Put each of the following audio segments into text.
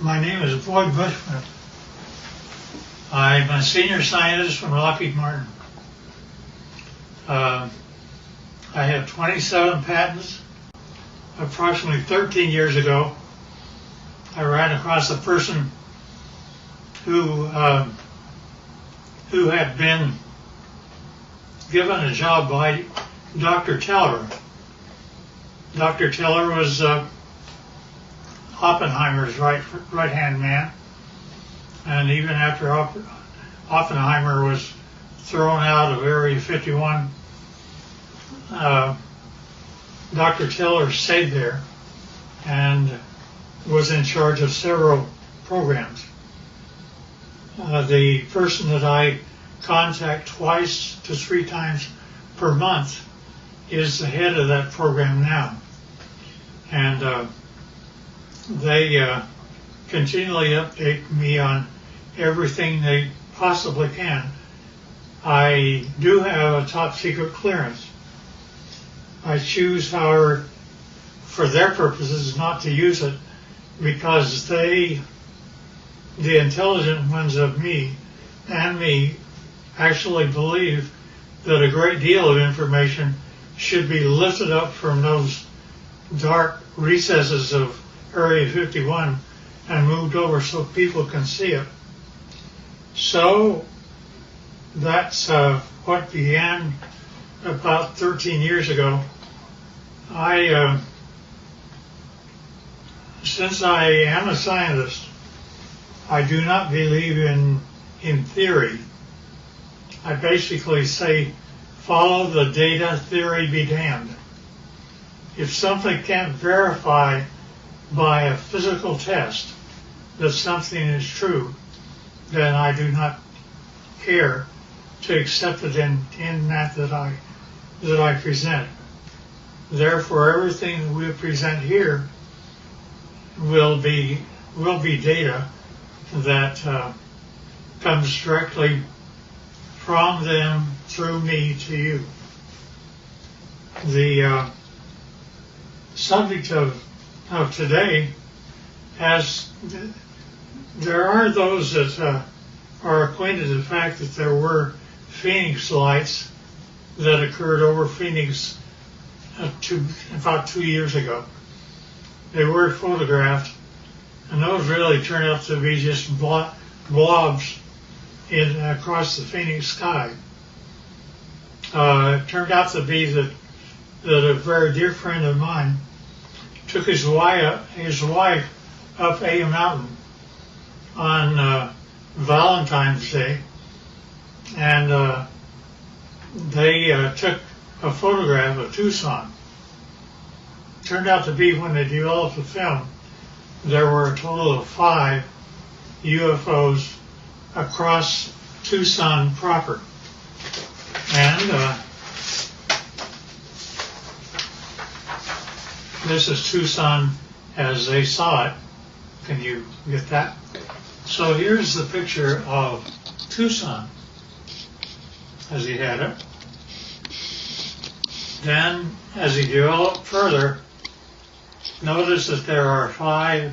My name is Boyd Bushman. I'm a senior scientist from Lockheed Martin. I have 27 patents. Approximately 13 years ago, I ran across a person who had been given a job by Dr. Teller. Dr. Teller was Oppenheimer's right-hand man, and even after Oppenheimer was thrown out of Area 51, Dr. Teller stayed there and was in charge of several programs. The person that I contact twice to 3 times per month is the head of that program now. And they continually update me on everything they possibly can. I do have a top secret clearance. I choose, however, for their purposes, not to use it because the intelligent ones of me and me actually believe that a great deal of information should be lifted up from those dark recesses of Area 51 and moved over so people can see it. So that's what began about 13 years ago. Since I am a scientist, I do not believe in theory. I basically say, follow the data, theory be damned. If something can't verify by a physical test that something is true, then I do not care to accept it in that I present. Therefore, everything that we present here will be data that comes directly from them through me to you. The subject of today there are those that are acquainted with the fact that there were Phoenix lights that occurred over Phoenix about 2 years ago. They were photographed, and those really turned out to be just blobs across the Phoenix sky. It turned out to be that a very dear friend of mine took his wife up a mountain on Valentine's Day, and they took a photograph of Tucson. Turned out to be, when they developed the film, there were a total of 5 UFOs across Tucson proper. And this is Tucson as they saw it. Can you get that? So here's the picture of Tucson as he had it. Then, as he developed further, notice that there are 5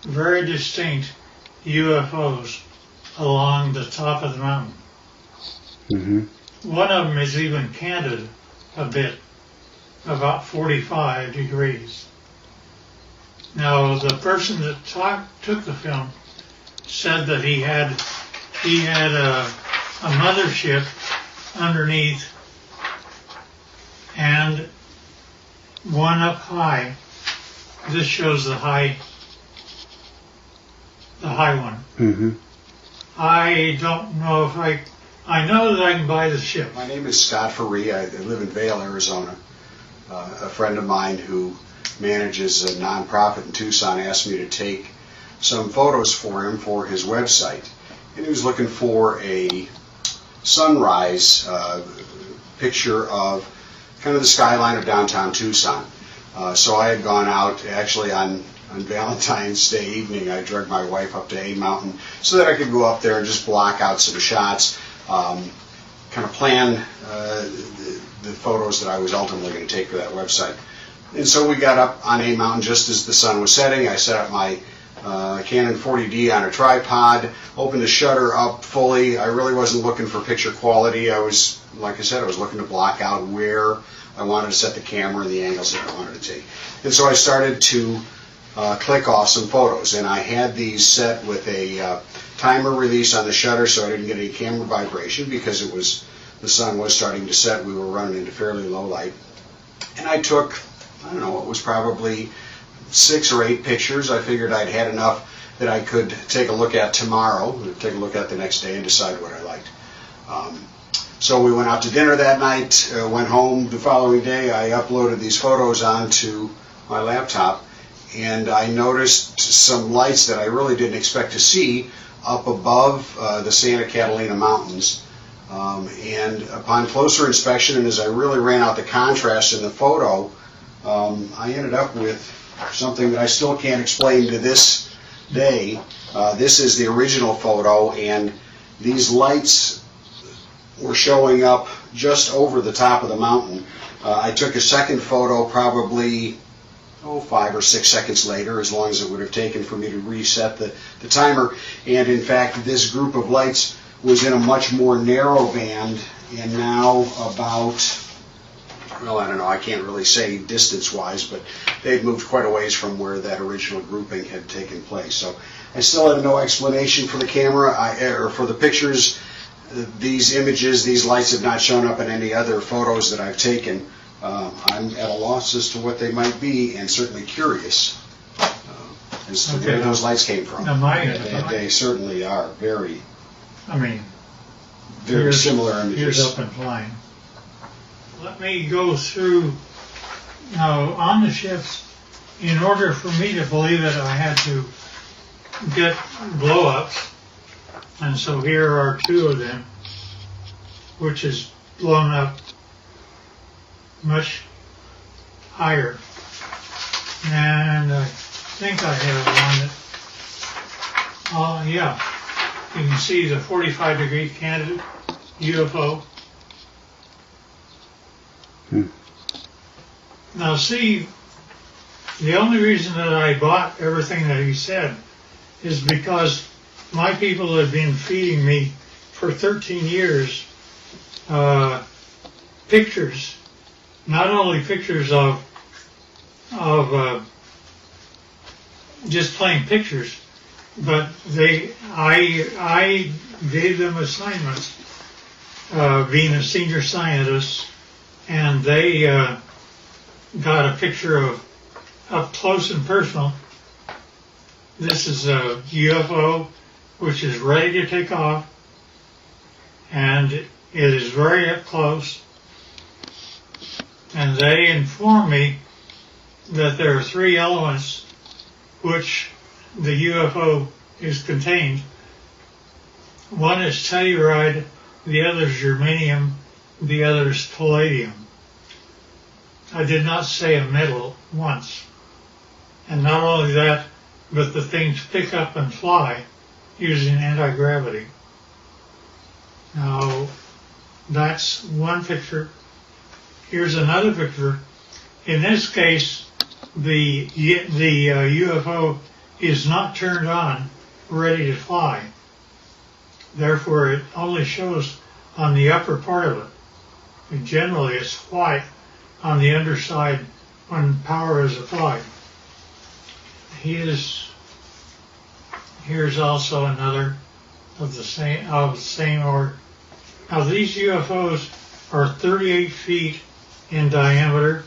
very distinct UFOs along the top of the mountain. Mm-hmm. One of them is even canted a bit, about 45 degrees. Now, the person that took the film said that he had a mothership underneath and one up high. This shows the high one. Mm-hmm. I don't know if I know that I can buy the ship. My name is Scott Faree. I live in Vail, Arizona. A friend of mine who manages a nonprofit in Tucson asked me to take some photos for him for his website. And he was looking for a sunrise picture of kind of the skyline of downtown Tucson. So I had gone out actually on Valentine's Day evening. I dragged my wife up to A Mountain so that I could go up there and just block out some shots, kind of plan the photos that I was ultimately going to take for that website. And so we got up on A Mountain just as the sun was setting. I set up my Canon 40D on a tripod, opened the shutter up fully. I really wasn't looking for picture quality. I was, like I said, I was looking to block out where I wanted to set the camera and the angles that I wanted to take. And so I started to click off some photos, and I had these set with a timer release on the shutter so I didn't get any camera vibration because the sun was starting to set. We were running into fairly low light. And I took, I don't know, it was probably 6 or 8 pictures. I figured I'd had enough that I could take a look at tomorrow, take a look at the next day and decide what I liked. So we went out to dinner that night, went home the following day. I uploaded these photos onto my laptop, and I noticed some lights that I really didn't expect to see up above the Santa Catalina Mountains. And upon closer inspection, and as I really ran out the contrast in the photo, I ended up with something that I still can't explain to this day. This is the original photo, and these lights were showing up just over the top of the mountain. I took a second photo probably 5 or 6 seconds later, as long as it would have taken for me to reset the timer. And in fact, this group of lights was in a much more narrow band, and now about, well, I don't know, I can't really say distance-wise, but they'd moved quite a ways from where that original grouping had taken place. So I still have no explanation for the camera, or for the pictures. These images, these lights have not shown up in any other photos that I've taken. I'm at a loss as to what they might be, and certainly curious as to where those lights came from. They certainly are very similar images. Here's up and flying. Let me go through now on the ships. In order for me to believe it, I had to get blow-ups, and so here are 2 of them, which is blown up much higher. And I think I have one that, yeah, you can see the 45-degree candidate UFO. Now see, the only reason that I bought everything that he said is because my people have been feeding me for 13 years pictures, not only pictures of just plain pictures, but I gave them assignments, being a senior scientist, and they got a picture of up close and personal. This is a UFO which is ready to take off, and it is very up close. And they inform me that there are 3 elements which the UFO is contained. One is telluride, the other is germanium, the other is palladium. I did not say a metal once. And not only that, but the things pick up and fly using anti-gravity. Now, that's one picture. Here's another picture. In this case, the UFO is not turned on, ready to fly. Therefore, it only shows on the upper part of it. And generally, it's white on the underside when power is applied. Here's also another of the same order. Now, these UFOs are 38 feet in diameter,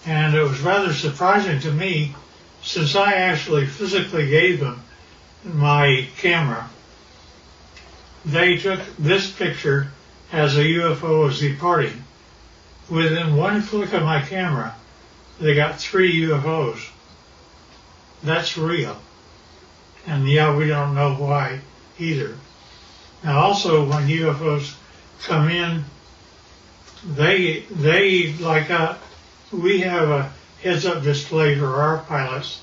and it was rather surprising to me, since I actually physically gave them my camera. They took this picture as a UFO was departing. Within one click of my camera, they got 3 UFOs. That's real. And yeah, we don't know why either. Now also, when UFOs come in, they like we have a heads-up display for our pilots.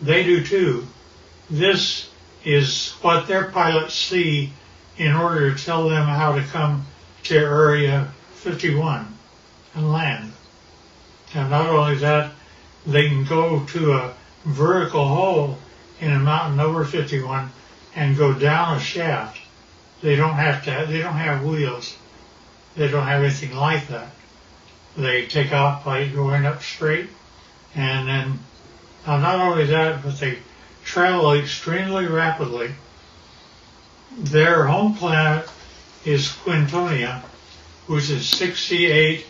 They do too. This is what their pilots see in order to tell them how to come to Area 51 and land. And not only that, they can go to a vertical hole in a mountain over 51 and go down a shaft. They don't have wheels. They don't have anything like that. They take off by going up straight, and then not only that, but they travel extremely rapidly. Their home planet is Quintonia, which is 68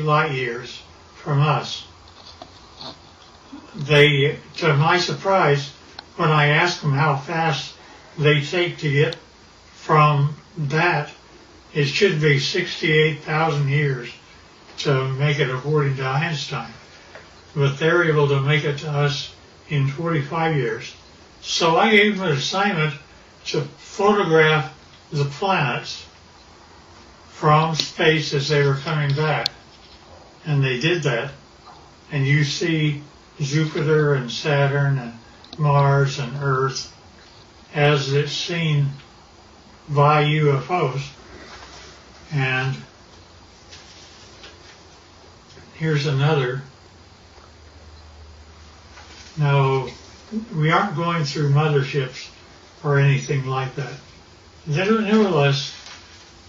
light years from us. They, to my surprise, when I asked them how fast they take to get from that, it should be 68,000 years to make it according to Einstein. But they're able to make it to us in 45 years. So I gave them an assignment to photograph the planets from space as they were coming back. And they did that. And you see Jupiter and Saturn and Mars and Earth as it's seen by UFOs. And here's another. Now, we aren't going through motherships or anything like that. Nevertheless,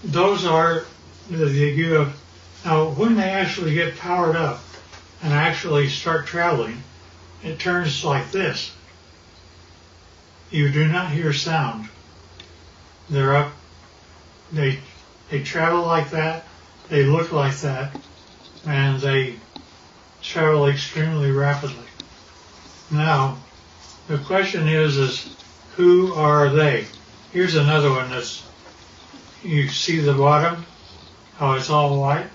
those are the UFOs. Now, when they actually get powered up and actually start traveling, it turns like this. You do not hear sound. They're up. They travel like that. They look like that, and they travel extremely rapidly. Now, the question is who are they? Here's another one that's, you see the bottom, how it's all white?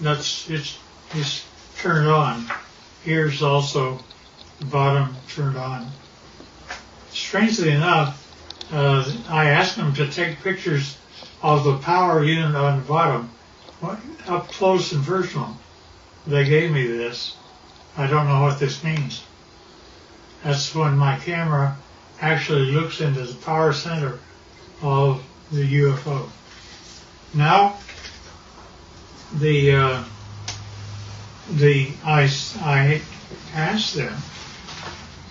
It's turned on. Here's also the bottom turned on. Strangely enough, I asked them to take pictures of the power unit on the bottom, up close and personal. They gave me this. I don't know what this means. That's when my camera actually looks into the power center of the UFO. Now, I asked them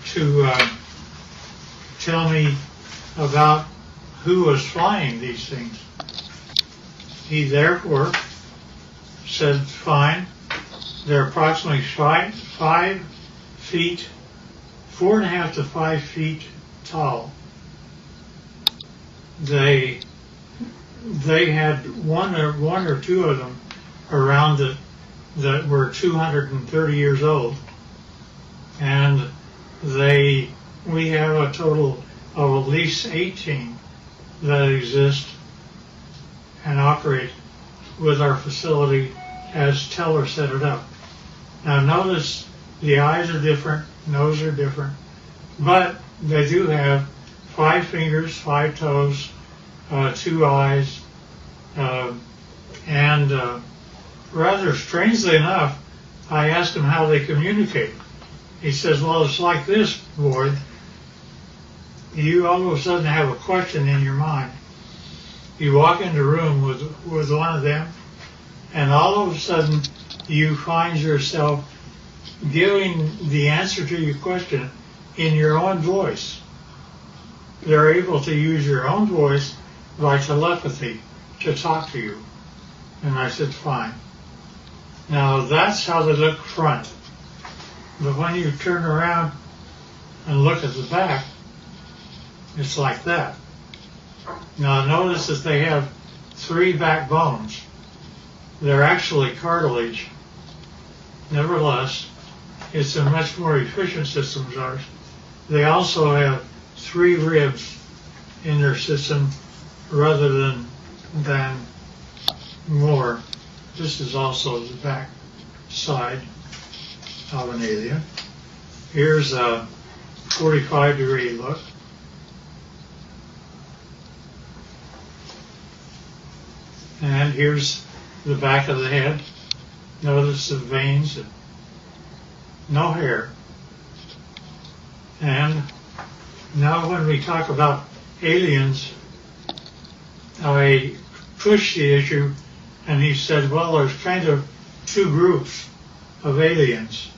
to tell me about who was flying these things. He therefore said, fine, they're approximately 5 feet, 4.5 to 5 feet tall. They had one or two of them around it that were 230 years old, and we have a total of at least 18 that exist and operate with our facility as Teller set it up. Now notice the eyes are different, nose are different, but they do have 5 fingers, 5 toes, 2 eyes, and rather strangely enough, I asked him how they communicate. He says, well, it's like this, Boyd. You all of a sudden have a question in your mind. You walk into a room with one of them, and all of a sudden you find yourself giving the answer to your question in your own voice. They're able to use your own voice by telepathy to talk to you. And I said, fine. Now that's how they look front. But when you turn around and look at the back, it's like that. Now notice that they have 3 backbones. They're actually cartilage. Nevertheless, it's a much more efficient system as ours. They also have 3 ribs in their system rather than more. This is also the back side of an alien. Here's a 45-degree look. And here's the back of the head. Notice the veins, no hair. And now when we talk about aliens, I pushed the issue, and he said, well, there's kind of 2 groups of aliens.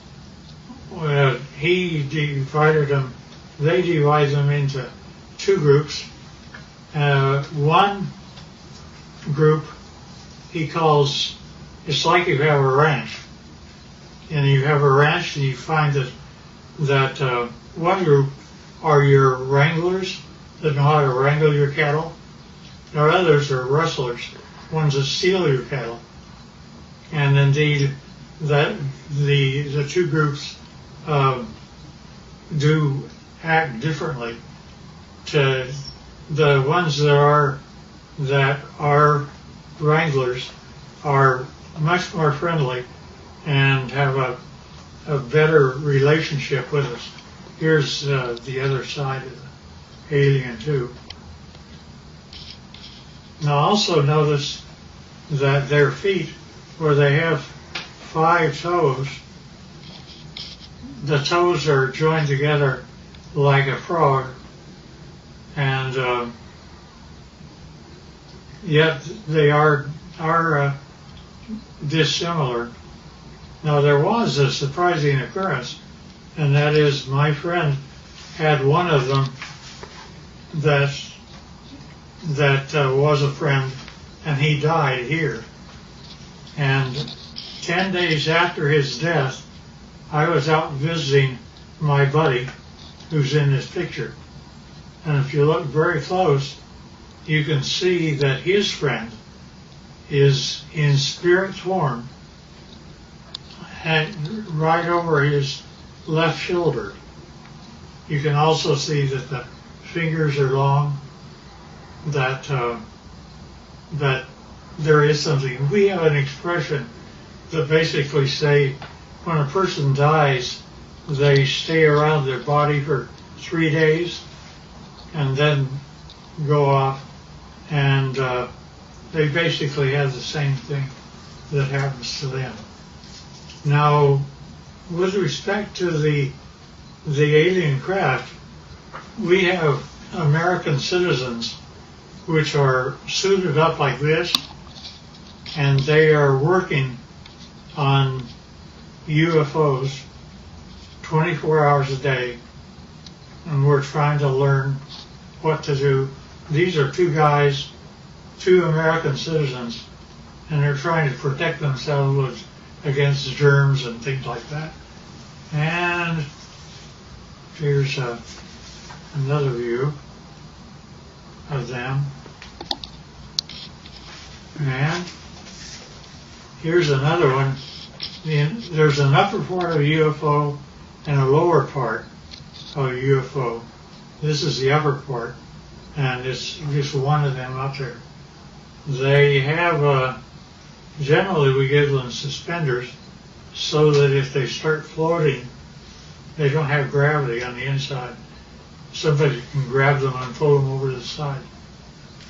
he divided them, they divide them into two groups. One group he calls, it's like you have a ranch. And you have a ranch and you find that one group are your wranglers that know how to wrangle your cattle. There are others are rustlers, ones that steal your cattle. And indeed, that the two groups do act differently. To the ones that are wranglers are much more friendly and have a better relationship with us. Here's the other side of the alien too. Now also notice that their feet, where they have 5 toes, the toes are joined together like a frog, and yet they are dissimilar. Now there was a surprising occurrence, and that is my friend had one of them that was a friend, and he died here. And 10 days after his death, I was out visiting my buddy who's in this picture. And if you look very close, you can see that his friend is in spirit form and right over his left shoulder. You can also see that the fingers are long, that there is something. We have an expression that basically say when a person dies, they stay around their body for 3 days and then go off, and they basically have the same thing that happens to them. Now, with respect to the alien craft, we have American citizens which are suited up like this, and they are working on UFOs 24 hours a day, and we're trying to learn what to do. These are 2 guys, 2 American citizens, and they're trying to protect themselves against germs and things like that. And here's another view of them. And here's another one. There's an upper part of a UFO and a lower part of a UFO. This is the upper part, and it's just one of them up there. They have, generally we give them suspenders so that if they start floating, they don't have gravity on the inside. Somebody can grab them and pull them over to the side.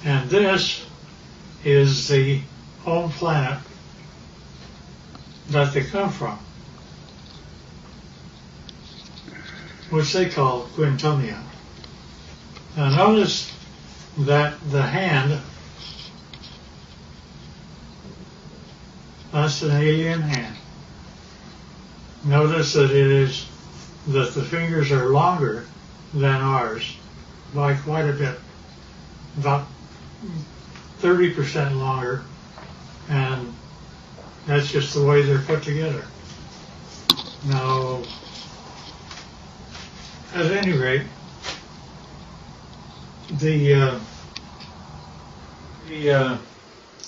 And this is the home planet that they come from, which they call Quintonia. Now notice that the hand, that's an alien hand. Notice that that the fingers are longer than ours by quite a bit, about 30% longer, and that's just the way they're put together. Now, at any rate,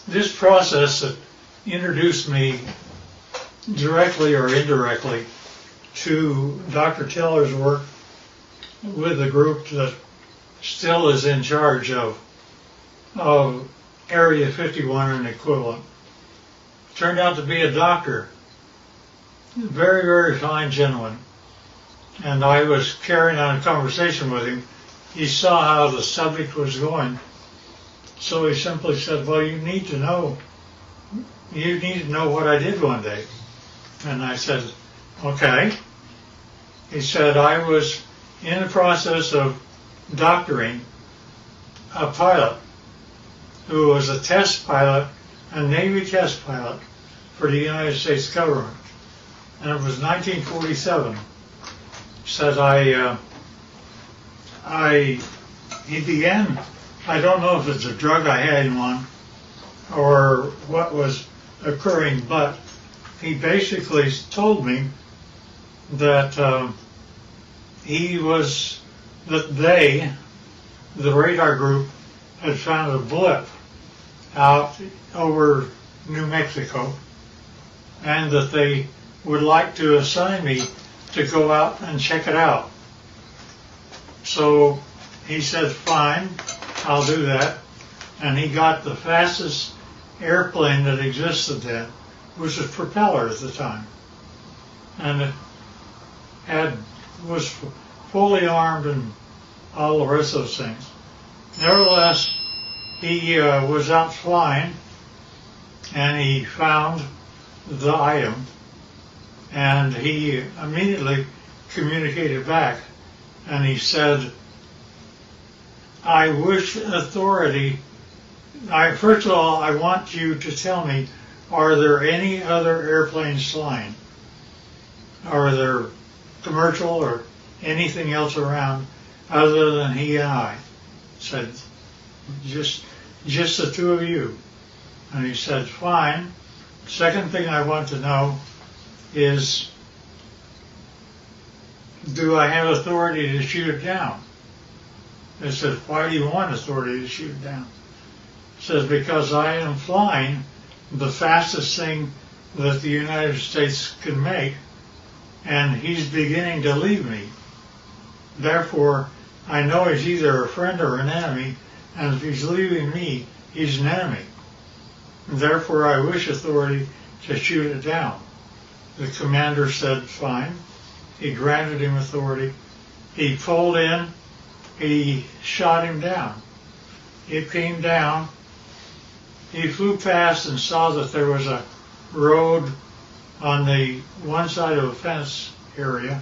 this process that introduced me directly or indirectly to Dr. Teller's work with the group that still is in charge of Area 51 and equivalent, turned out to be a doctor, very, very fine gentleman. And I was carrying on a conversation with him. He saw how the subject was going, so he simply said, well, you need to know what I did one day. And I said, okay. He said, I was in the process of doctoring a pilot who was a test pilot, a Navy test pilot for the United States government. And it was 1947. said he began, I don't know if it's a drug I had him on or what was occurring, but he basically told me that the radar group, had found a blip out over New Mexico, and that they would like to assign me to go out and check it out. So he said, fine, I'll do that. And he got the fastest airplane that existed then, which was propeller at the time. And it was fully armed and all the rest of those things. Nevertheless, he was out flying, and he found the item, and he immediately communicated back, and he said, I wish authority, first of all, I want you to tell me, are there any other airplanes flying? Are there commercial or anything else around other than he and I? Said, just the two of you. And he said, fine. Second thing I want to know is, do I have authority to shoot it down? I said, why do you want authority to shoot it down? He says, because I am flying the fastest thing that the United States can make, and he's beginning to leave me. Therefore, I know he's either a friend or an enemy, and if he's leaving me, he's an enemy. Therefore, I wish authority to shoot it down. The commander said, fine. He granted him authority. He pulled in. He shot him down. He came down. He flew past and saw that there was a road on the one side of a fence area.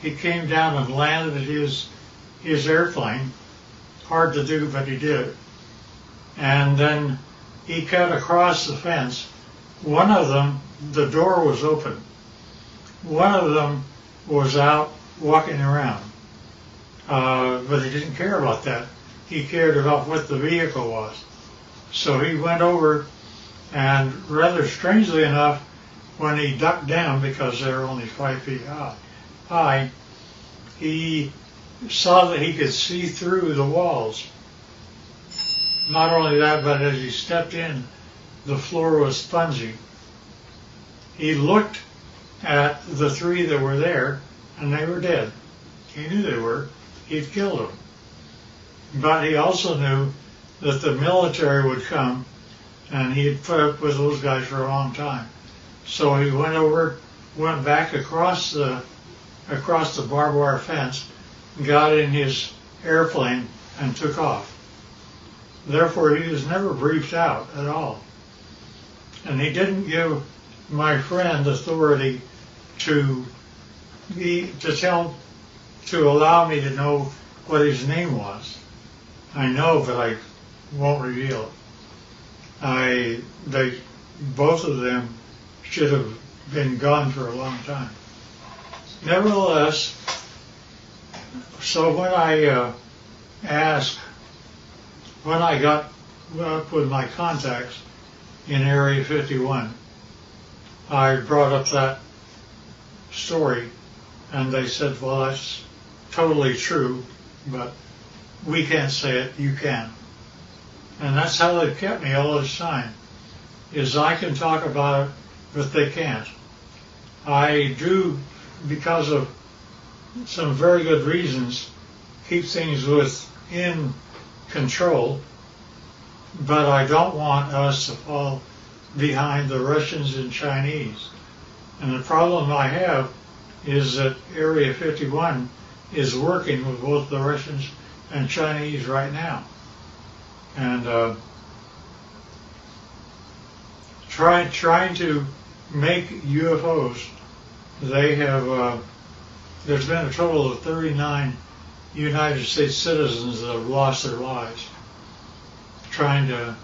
He came down and landed his airplane. Hard to do, but he did it. And then he cut across the fence. One of them, the door was open. One of them was out walking around. But he didn't care about that. He cared about what the vehicle was. So he went over, and rather strangely enough, when he ducked down, because they're only 5 feet high, he saw that he could see through the walls. Not only that, but as he stepped in, the floor was spongy. He looked at the three that were there, and they were dead. He knew they were. He'd killed them. But he also knew that the military would come, and he had put up with those guys for a long time. So he went back across the barbed wire fence, got in his airplane, and took off. Therefore, he was never briefed out at all. And he didn't give my friend authority to allow me to know what his name was. I know, but I won't reveal it. Both of them should have been gone for a long time. Nevertheless, so when I got up with my contacts in Area 51, I brought up that story, and they said, well, that's totally true, but we can't say it, you can. And that's how they've kept me all this time, is I can talk about it, but they can't. I do, because of some very good reasons, keep things within control, but I don't want us to fall behind the Russians and Chinese. And the problem I have is that Area 51 is working with both the Russians and Chinese right now. And trying to make UFOs, they have, there's been a total of 39 United States citizens that have lost their lives trying to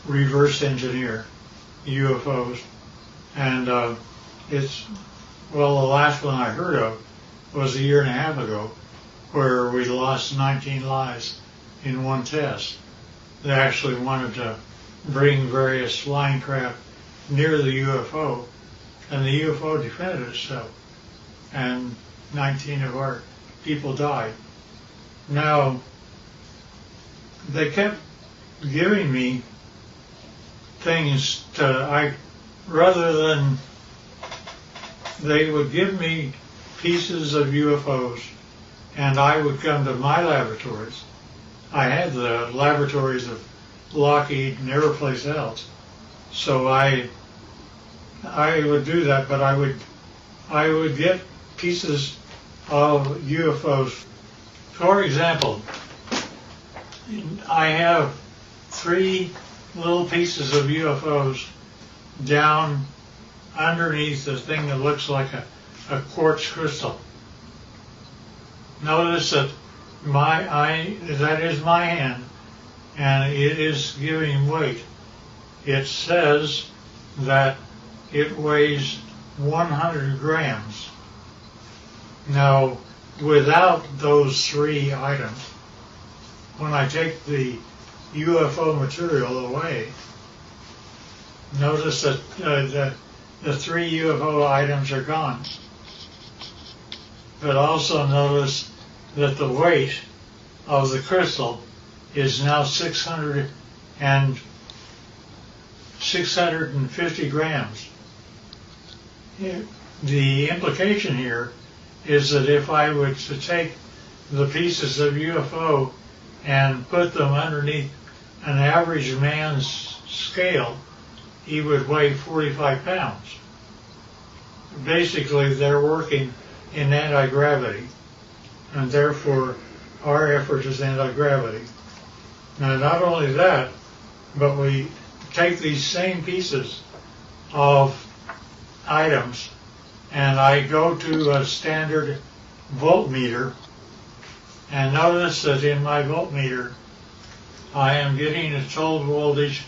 reverse engineer UFOs. And Well, the last one I heard of was a year and a half ago, where we lost 19 lives in one test. They actually wanted to bring various flying craft near the UFO, and the UFO defended itself, and 19 of our people died. Now, they kept giving me things rather than, they would give me pieces of UFOs, and I would come to my laboratories. I had the laboratories of Lockheed and every place else, so I would do that, but I would get pieces of UFOs. For example, I have 3 little pieces of UFOs down underneath the thing that looks like a quartz crystal. Notice that that is my hand, and it is giving weight. It says that it weighs 100 grams. Now, without those 3 items, when I take the UFO material away, notice that the 3 UFO items are gone. But also notice that the weight of the crystal is now 650 grams. The implication here is that if I were to take the pieces of UFO and put them underneath an average man's scale, he would weigh 45 pounds. Basically, they're working in anti-gravity, and therefore our effort is anti-gravity. Now, not only that, but we take these same pieces of items, and I go to a standard voltmeter, and notice that in my voltmeter I am getting a total voltage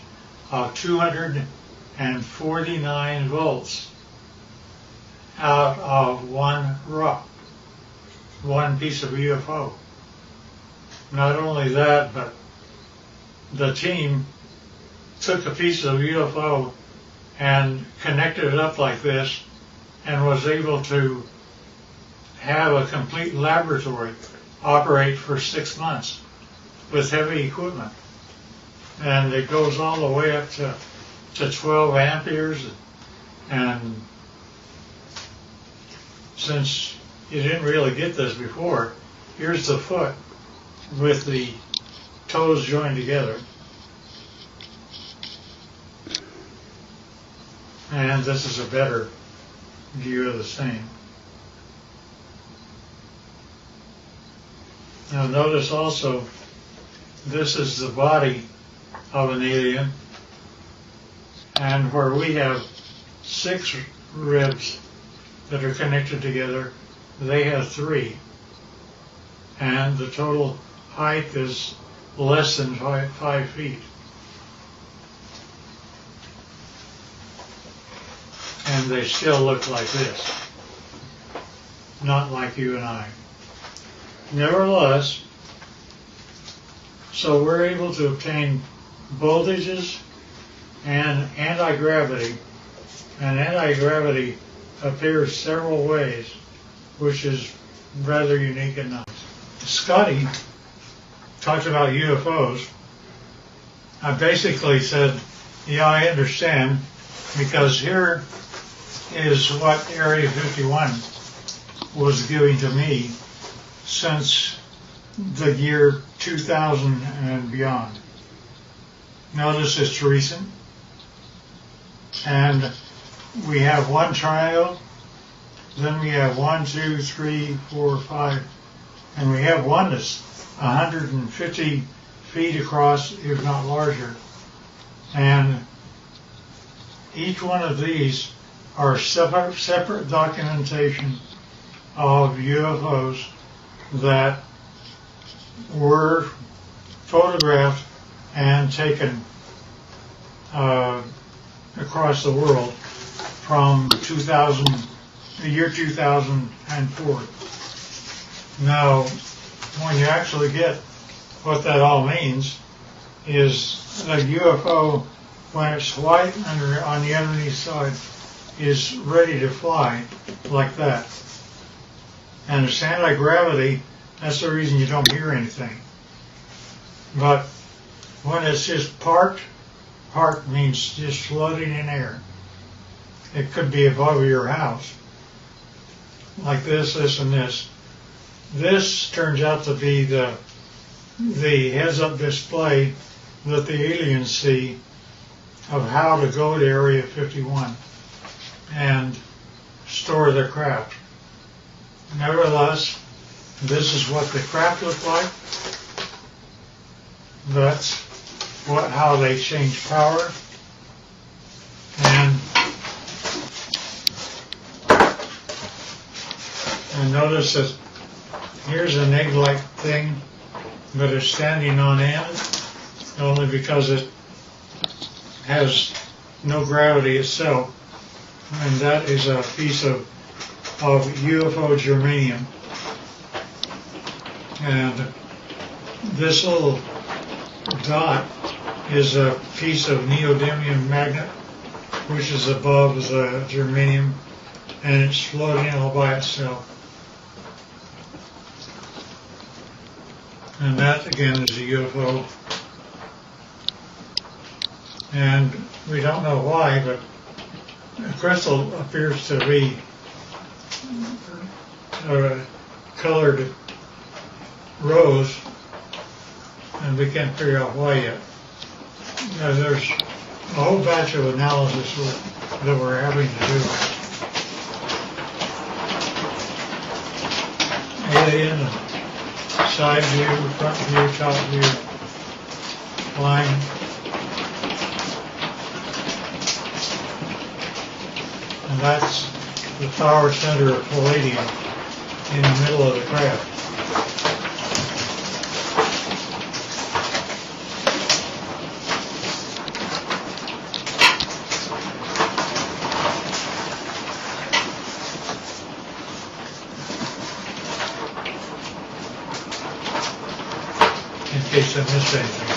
of 249 volts out of one piece of UFO. Not only that, but the team took a piece of UFO and connected it up like this and was able to have a complete laboratory operate for 6 months with heavy equipment. And it goes all the way up to 12 amperes. And since you didn't really get this before, here's the foot with the toes joined together. And this is a better view of the same. Now notice also, this is the body of an alien, and where we have 6 ribs that are connected together, they have 3. And the total height is less than 5 feet. And they still look like this, not like you and I. Nevertheless, so we're able to obtain voltages and anti-gravity, and anti-gravity appears several ways, which is rather unique and nice. Scotty talked about UFOs. I basically said, yeah, I understand, because here is what Area 51 was giving to me since the year 2000 and beyond. Notice it's recent, and we have one triangle, then we have 1, 2, 3, 4, 5, and we have one that's 150 feet across, if not larger. And each one of these are separate documentation of UFOs that were photographed and taken across the world from 2000 the year 2004. Now, when you actually get what that all means, is a UFO, when it's white on the underneath side, is ready to fly like that. And it's anti-gravity, that's the reason you don't hear anything. But when it's just parked means just floating in air. It could be above your house, like this, and this. This turns out to be the heads-up display that the aliens see of how to go to Area 51 and store their craft. Nevertheless, this is what the craft looked like. That's how they change power. And notice that here's an egg-like thing, but it's standing on end only because it has no gravity itself. And that is a piece of UFO germanium. And this little dot is a piece of neodymium magnet, which is above the germanium, and it's floating all by itself. And that, again, is a UFO. And we don't know why, but the crystal appears to be colored rose, and we can't figure out why yet. There's a whole batch of analysis that we're having to do. Alien, side view, front view, top view, line. And that's the power center of palladium in the middle of the craft. In case I missed anything.